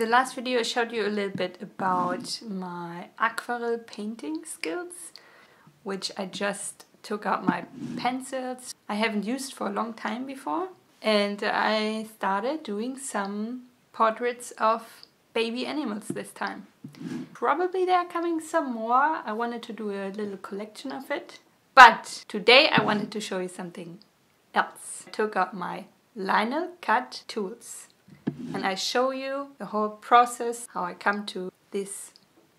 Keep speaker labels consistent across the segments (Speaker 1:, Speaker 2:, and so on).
Speaker 1: the last video I showed you a little bit about my aquarelle painting skills, which I just took out my pencils I haven't used for a long time before, and I started doing some portraits of baby animals this time. Probably there are coming some more. I wanted to do a little collection of it, but today I wanted to show you something else. I took out my linol cut tools and I show you the whole process, how I come to this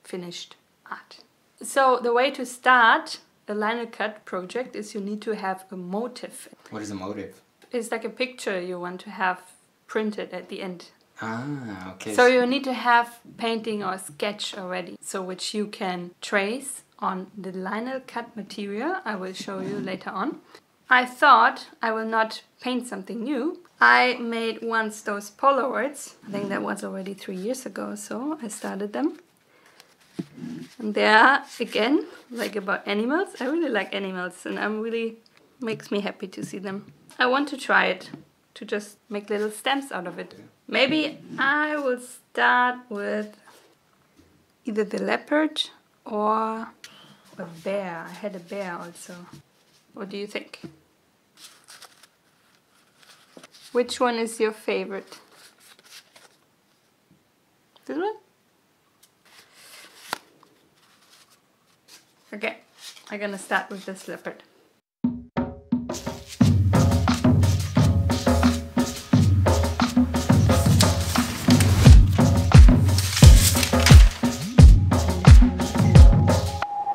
Speaker 1: finished art. So the way to start a linol cut project is you need to have a motive.
Speaker 2: What is a motive?
Speaker 1: It's like a picture you want to have printed at the end.
Speaker 2: Ah, okay.
Speaker 1: So you need to have painting or sketch already, so which you can trace on the linol cut material I will show you later on. I thought I will not paint something new. I made once those Polaroids. I think that was already 3 years ago, so I started them. And they are, again, like about animals. I really like animals and makes me happy to see them. I want to try it, to just make little stamps out of it. Maybe I will start with either the leopard or a bear. I had a bear also. What do you think? Which one is your favorite? This one? Okay, I'm gonna start with this leopard.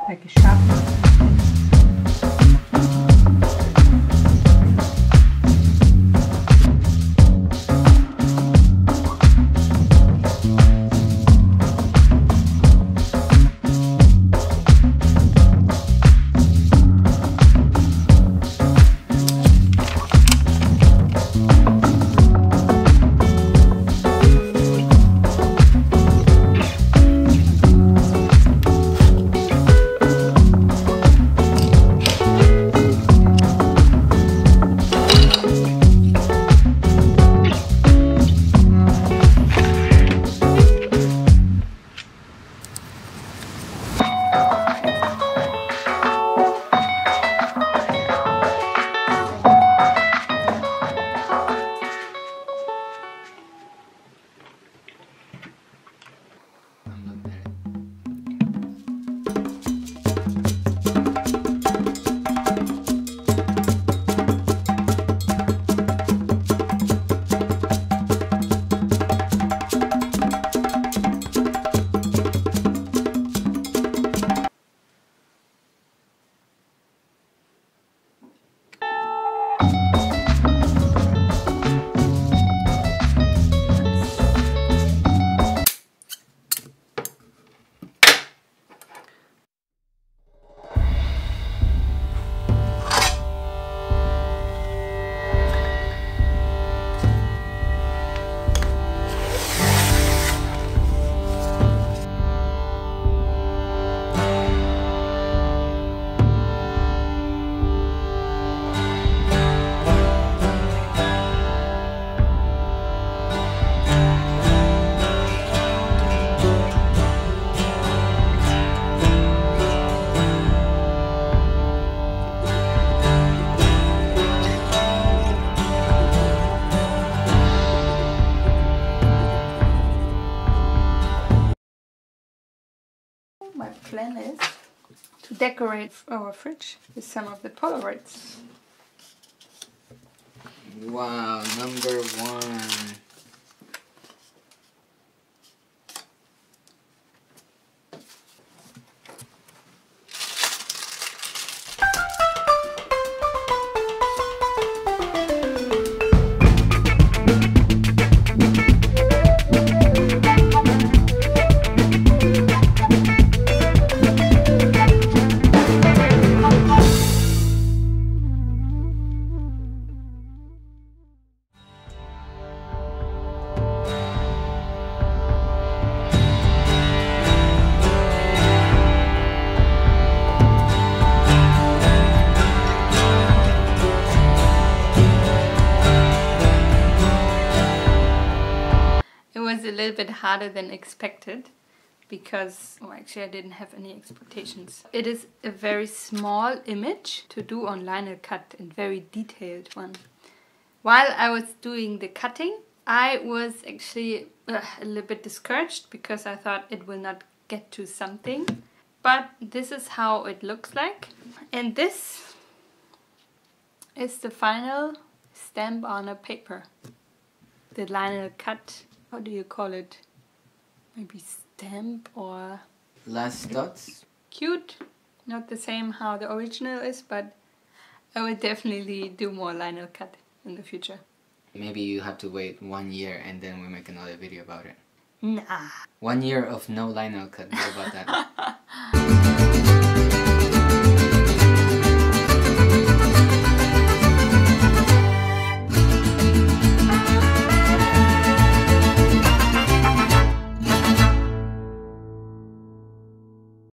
Speaker 1: Like a sharp one. My plan is to decorate our fridge with some of the Polaroids.
Speaker 2: Wow, number 1.
Speaker 1: little bit harder than expected because, oh, actually I didn't have any expectations. It is a very small image to do on linol cut and very detailed one. While I was doing the cutting, I was actually a little bit discouraged because I thought it will not get to something. But this is how it looks like. And this is the final stamp on a paper. The linol cut, how do you call it? Maybe stamp or...
Speaker 2: Last dots?
Speaker 1: Cute. Not the same how the original is, but I will definitely do more linol cut in the future.
Speaker 2: Maybe you have to wait 1 year and then we make another video about it.
Speaker 1: Nah.
Speaker 2: 1 year of no linol cut. What about that?